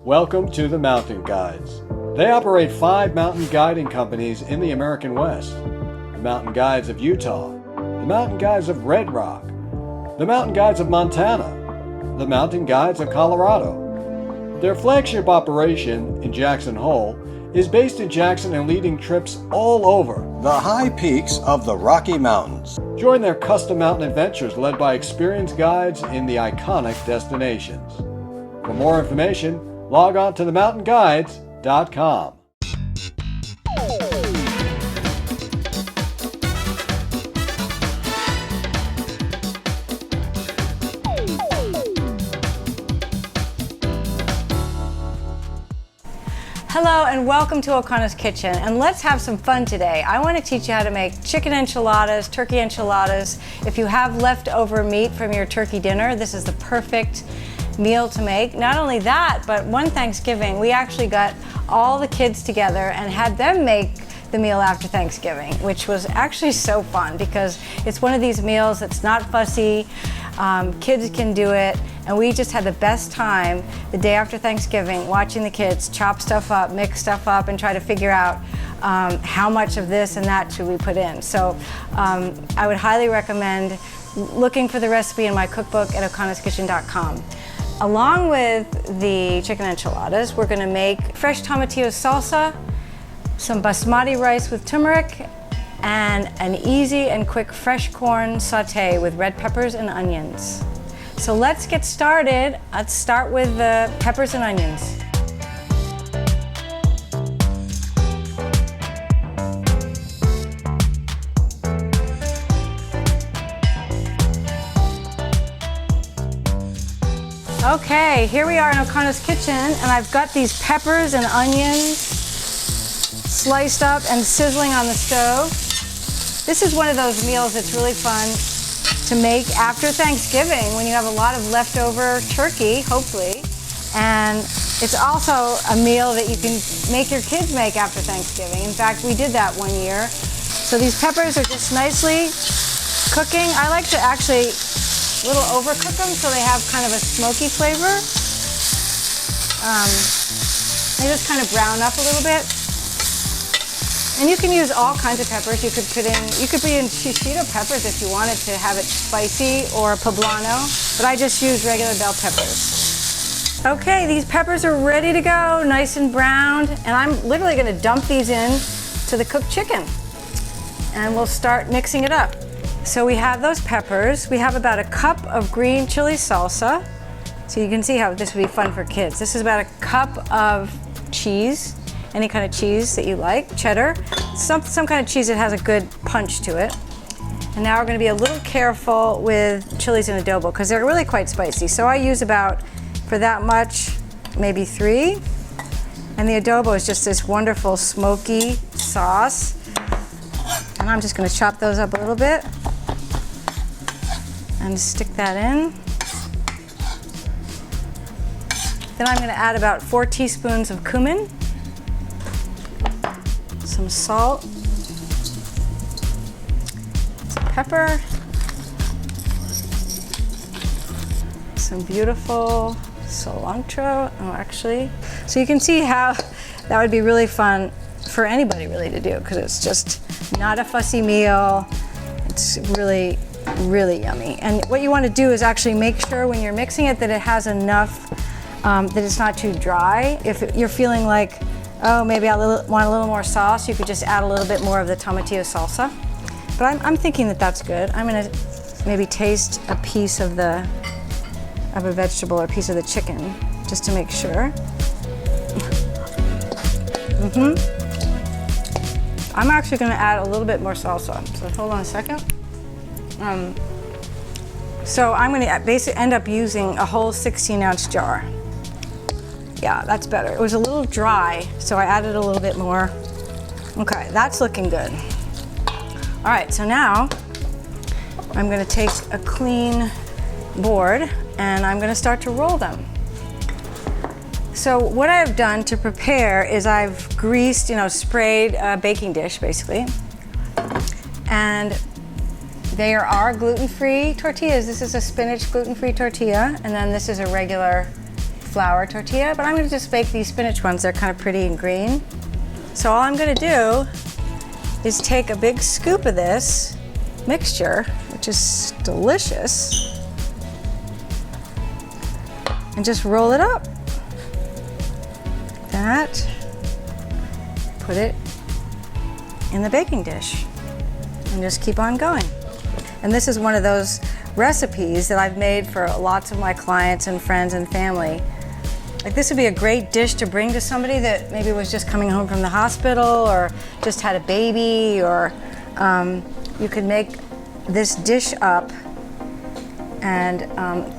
Welcome to the Mountain Guides. They operate 5 mountain guiding companies in the American West. The Mountain Guides of Utah, the Mountain Guides of Red Rock, the Mountain Guides of Montana, the Mountain Guides of Colorado. Their flagship operation in Jackson Hole is based in Jackson and leading trips all over the high peaks of the Rocky Mountains. Join their custom mountain adventures led by experienced guides in the iconic destinations. For more information, log on to themountainguides.com. Hello and welcome to Okano's Kitchen, and let's have some fun today. I want to teach you how to make chicken enchiladas, turkey enchiladas. If you have leftover meat from your turkey dinner, this is the perfect meal to make. Not only that, but one Thanksgiving, we actually got all the kids together and had them make the meal after Thanksgiving, which was actually so fun because it's one of these meals that's not fussy. Kids can do it, and we just had the best time the day after Thanksgiving watching the kids chop stuff up, mix stuff up, and try to figure out how much of this and that should we put in. So I would highly recommend looking for the recipe in my cookbook at okanoskitchen.com. Along with the chicken enchiladas, we're going to make fresh tomatillo salsa, some basmati rice with turmeric, and an easy and quick fresh corn saute with red peppers and onions. So let's get started. Let's start with the peppers and onions. Okay, here we are in Okano's Kitchen, and I've got these peppers and onions sliced up and sizzling on the stove. This is one of those meals that's really fun to make after Thanksgiving when you have a lot of leftover turkey, hopefully. And it's also a meal that you can make your kids make after Thanksgiving. In fact, we did that one year. So these peppers are just nicely cooking. I like to actually a little overcook them so they have kind of a smoky flavor. They just kind of brown up a little bit. And you can use all kinds of peppers. You could put in shishito peppers if you wanted to have it spicy, or poblano, but I just use regular bell peppers. Okay, these peppers are ready to go, nice and browned, and I'm literally going to dump these in to the cooked chicken. And we'll start mixing it up. So we have those peppers. We have about a cup of green chili salsa. So you can see how this would be fun for kids. This is about a cup of cheese, any kind of cheese that you like, cheddar, some kind of cheese that has a good punch to it. And now we're going to be a little careful with chilies and adobo because they're really quite spicy. So I use about, for that much, maybe 3. And the adobo is just this wonderful smoky sauce. And I'm just going to chop those up a little bit and stick that in. Then I'm going to add about 4 teaspoons of cumin, some salt, some pepper, some beautiful cilantro. Oh, actually, so you can see how that would be really fun for anybody really to do because it's just not a fussy meal. It's really, really yummy. And what you want to do is actually make sure when you're mixing it that it has enough, that it's not too dry. If you're feeling like, oh, maybe I want a little more sauce, you could just add a little bit more of the tomatillo salsa. But I'm thinking that that's good. I'm going to maybe taste a piece of a vegetable or a piece of the chicken just to make sure. I'm actually going to add a little bit more salsa. So hold on a second. So I'm going to basically end up using a whole 16-ounce jar. Yeah, that's better. It was a little dry, so I added a little bit more. Okay, that's looking good. All right, so now I'm going to take a clean board and I'm going to start to roll them. So what I've done to prepare is I've greased, sprayed a baking dish basically. And there are gluten-free tortillas. This is a spinach gluten-free tortilla, and then this is a regular flour tortilla, but I'm gonna just bake these spinach ones. They're kind of pretty and green. So all I'm gonna do is take a big scoop of this mixture, which is delicious, and just roll it up. That, put it in the baking dish and just keep on going. And this is one of those recipes that I've made for lots of my clients and friends and family. Like, this would be a great dish to bring to somebody that maybe was just coming home from the hospital or just had a baby, or you could make this dish up and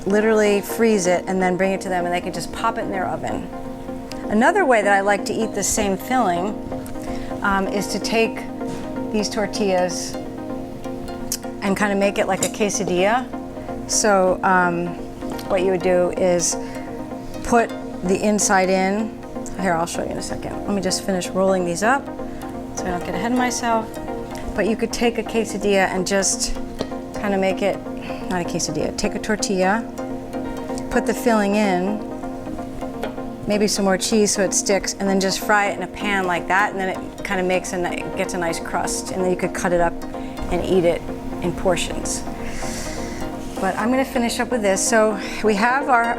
literally freeze it and then bring it to them, and they can just pop it in their oven. Another way that I like to eat the same filling is to take these tortillas and kind of make it like a quesadilla. So what you would do is put the inside in. Here, I'll show you in a second. Let me just finish rolling these up so I don't get ahead of myself. But you could take a quesadilla and just kind of make it, not a quesadilla, take a tortilla, put the filling in, maybe some more cheese so it sticks, and then just fry it in a pan like that, and then it kind of gets a nice crust, and then you could cut it up and eat it in portions. But I'm going to finish up with this. So we have our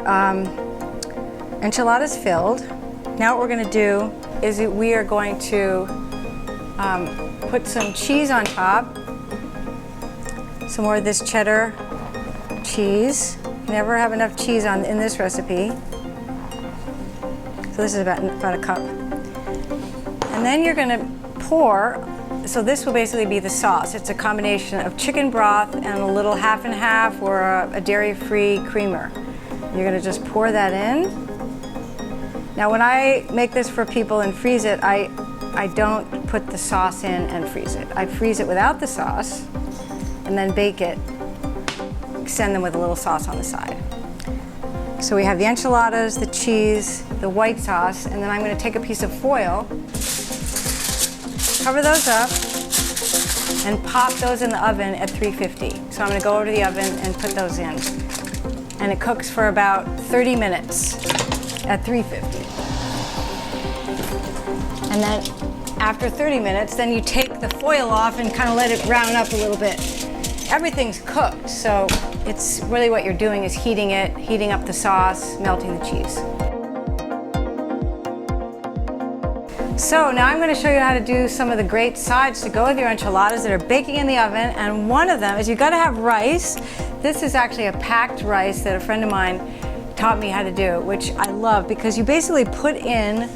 enchiladas filled. Now what we're going to do is we are going to put some cheese on top, some more of this cheddar cheese. You never have enough cheese in this recipe. So this is about a cup. And then you're going to pour. So this will basically be the sauce. It's a combination of chicken broth and a little half and half, or a dairy-free creamer. You're gonna just pour that in. Now when I make this for people and freeze it, I don't put the sauce in and freeze it. I freeze it without the sauce and then bake it, extend them with a little sauce on the side. So we have the enchiladas, the cheese, the white sauce, and then I'm gonna take a piece of foil, cover those up, and pop those in the oven at 350. So I'm gonna go over to the oven and put those in. And it cooks for about 30 minutes at 350. And then after 30 minutes, then you take the foil off and kind of let it brown up a little bit. Everything's cooked, so it's really what you're doing is heating it, heating up the sauce, melting the cheese. So now I'm going to show you how to do some of the great sides to go with your enchiladas that are baking in the oven, and one of them is you've got to have rice. This is actually a packed rice that a friend of mine taught me how to do, which I love, because you basically put in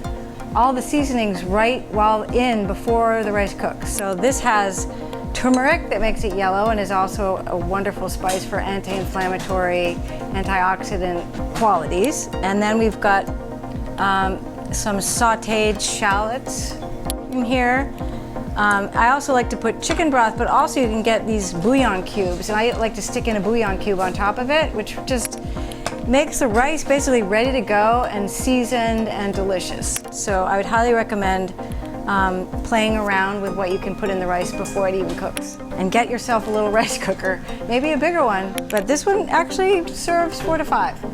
all the seasonings right while before the rice cooks. So this has turmeric that makes it yellow and is also a wonderful spice for anti-inflammatory, antioxidant qualities. And then we've got some sautéed shallots in here. I also like to put chicken broth, but also you can get these bouillon cubes, and I like to stick in a bouillon cube on top of it, which just makes the rice basically ready to go and seasoned and delicious. So I would highly recommend playing around with what you can put in the rice before it even cooks. And get yourself a little rice cooker, maybe a bigger one, but this one actually serves 4 to 5.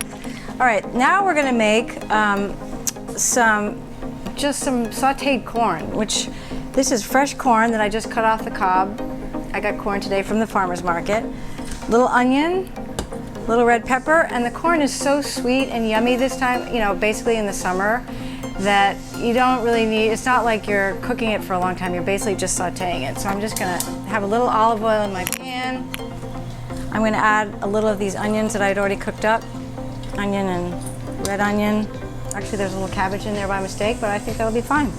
All right, now we're gonna make some sautéed corn, which this is fresh corn that I just cut off the cob. I got corn today from the farmer's market. Little onion, little red pepper, and the corn is so sweet and yummy this time, you know, basically in the summer, that you don't really need, it's not like you're cooking it for a long time, you're basically just sautéing it. So I'm just gonna have a little olive oil in my pan. I'm gonna add a little of these onions that I'd already cooked up, onion and red onion. Actually, there's a little cabbage in there by mistake, but I think that'll be fine.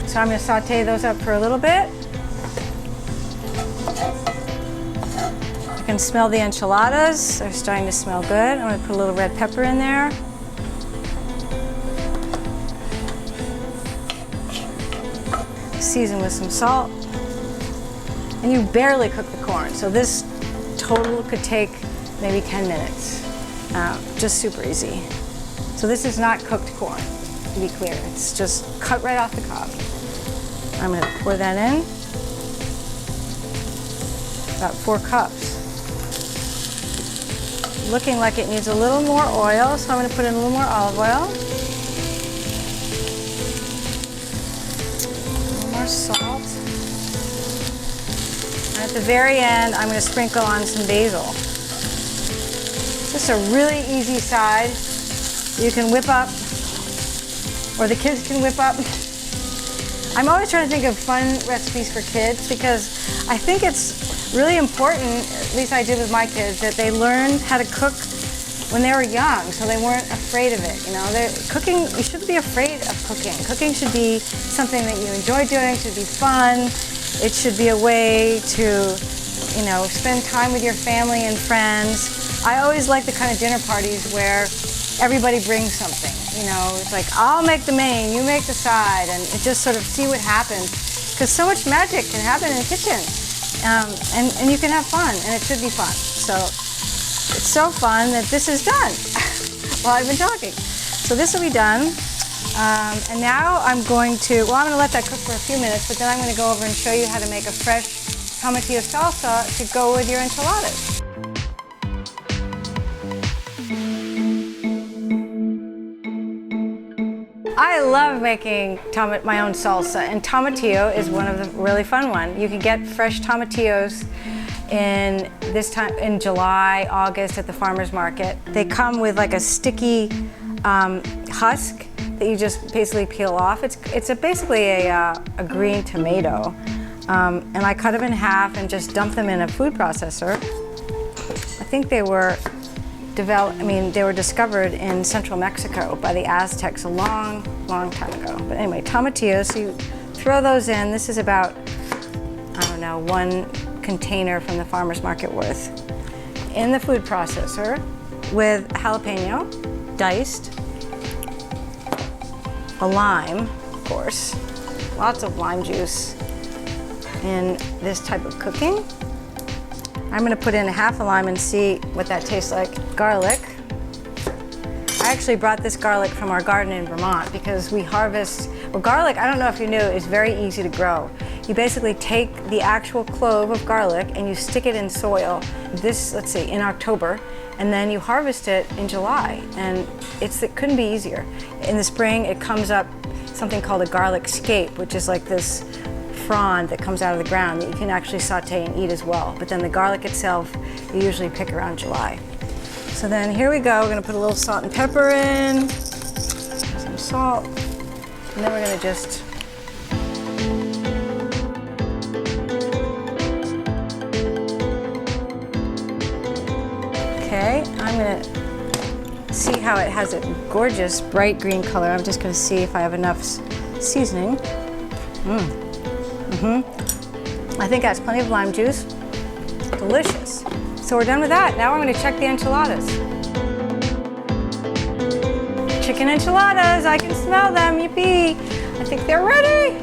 So I'm going to saute those up for a little bit. You can smell the enchiladas. They're starting to smell good. I'm going to put a little red pepper in there. Season with some salt. And you barely cook the corn. So this total could take maybe 10 minutes. Just super easy. So this is not cooked corn, to be clear. It's just cut right off the cob. I'm going to pour that in. About 4 cups. looking like it needs a little more oil, so I'm going to put in a little more olive oil. A little more salt. And at the very end, I'm going to sprinkle on some basil. This is a really easy side. You can whip up, or the kids can whip up. I'm always trying to think of fun recipes for kids because I think it's really important, at least I did with my kids, that they learned how to cook when they were young, so they weren't afraid of it. You know, cooking, you shouldn't be afraid of cooking. Cooking should be something that you enjoy doing, should be fun. It should be a way to, you know, spend time with your family and friends. I always like the kind of dinner parties where everybody brings something. You know, it's like, I'll make the main, you make the side, and just sort of see what happens. Because so much magic can happen in the kitchen. And you can have fun, and it should be fun. So it's so fun that this is done while I've been talking. So this will be done. And now I'm going to let that cook for a few minutes, but then I'm going to go over and show you how to make a fresh tomatillo salsa to go with your enchiladas. I love making my own salsa, and tomatillo is one of the really fun ones. You can get fresh tomatillos in July, August at the farmer's market. They come with like a sticky husk that you just basically peel off. It's basically a green tomato, and I cut them in half and just dump them in a food processor. I think they were discovered in central Mexico by the Aztecs a long, long time ago. But anyway, tomatillos, so you throw those in. This is about, I don't know, 1 container from the farmer's market worth. In the food processor with jalapeno, diced, a lime, of course, lots of lime juice in this type of cooking. I'm going to put in half a lime and see what that tastes like. Garlic. I actually brought this garlic from our garden in Vermont because we harvest, garlic, I don't know if you knew, is very easy to grow. You basically take the actual clove of garlic and you stick it in soil, in October, and then you harvest it in July. And it couldn't be easier. In the spring, it comes up something called a garlic scape, which is like this frond that comes out of the ground that you can actually saute and eat as well. But then the garlic itself, you usually pick around July. So then here we go. We're going to put a little salt and pepper in, some salt, and then we're going to just I'm going to see how it has a gorgeous bright green color. I'm just going to see if I have enough seasoning. I think that's plenty of lime juice. Delicious. So we're done with that. Now we're going to check the enchiladas. Chicken enchiladas, I can smell them, yippee. I think they're ready.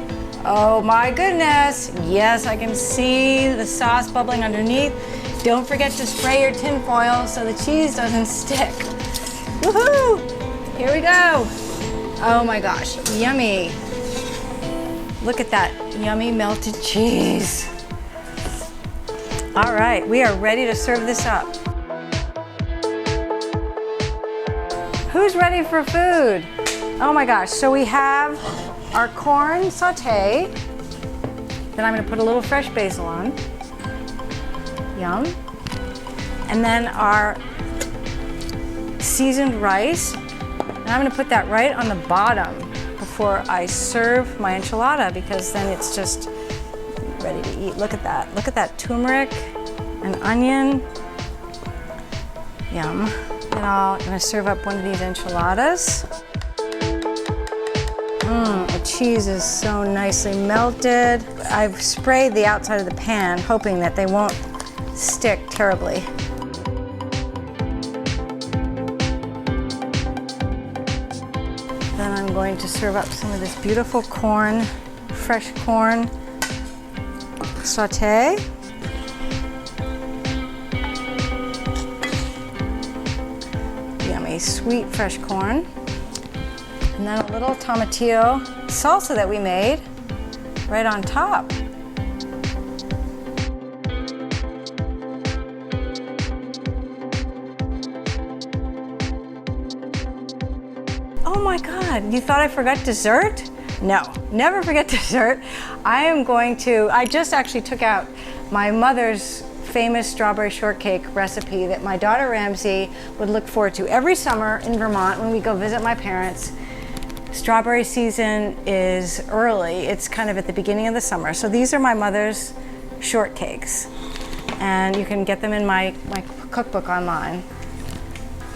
Oh my goodness. Yes, I can see the sauce bubbling underneath. Don't forget to spray your tin foil so the cheese doesn't stick. Woohoo! Here we go. Oh my gosh, yummy. Look at that yummy melted cheese. All right, we are ready to serve this up. Who's ready for food? Oh my gosh, so we have our corn saute. Then I'm gonna put a little fresh basil on. Yum. And then our seasoned rice. And I'm gonna put that right on the bottom before I serve my enchilada because then it's just ready to eat. Look at that. Look at that turmeric and onion. Yum. And I'm gonna serve up one of these enchiladas. The cheese is so nicely melted. I've sprayed the outside of the pan hoping that they won't stick terribly. Then I'm going to serve up some of this beautiful corn, fresh corn saute. Yummy, sweet fresh corn. And then a little tomatillo salsa that we made right on top. God, you thought I forgot dessert? No, never forget dessert. I just actually took out my mother's famous strawberry shortcake recipe that my daughter Ramsey would look forward to every summer in Vermont when we go visit my parents. Strawberry season is early. It's kind of at the beginning of the summer. So these are my mother's shortcakes. And you can get them in my cookbook online.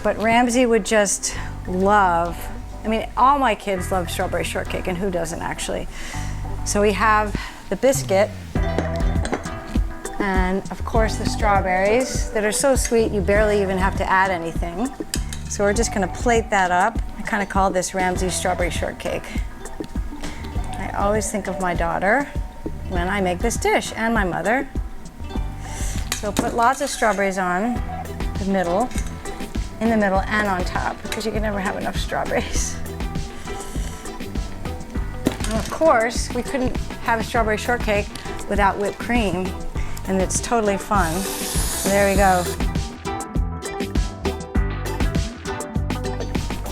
But Ramsey would just love, I mean, all my kids love strawberry shortcake, and who doesn't actually? So we have the biscuit, and of course the strawberries that are so sweet you barely even have to add anything. So we're just gonna plate that up. I kind of call this Ramsey's strawberry shortcake. I always think of my daughter when I make this dish, and my mother. So put lots of strawberries on the middle, in the middle and on top, because you can never have enough strawberries. And of course, we couldn't have a strawberry shortcake without whipped cream, and it's totally fun. So there we go.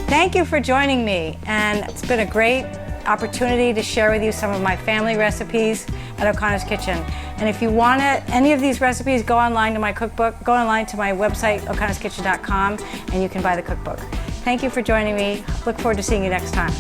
Thank you for joining me, and it's been a great opportunity to share with you some of my family recipes at Okano's Kitchen. And if you want any of these recipes, go online to my cookbook, go online to my website, okanoskitchen.com, and you can buy the cookbook. Thank you for joining me. Look forward to seeing you next time.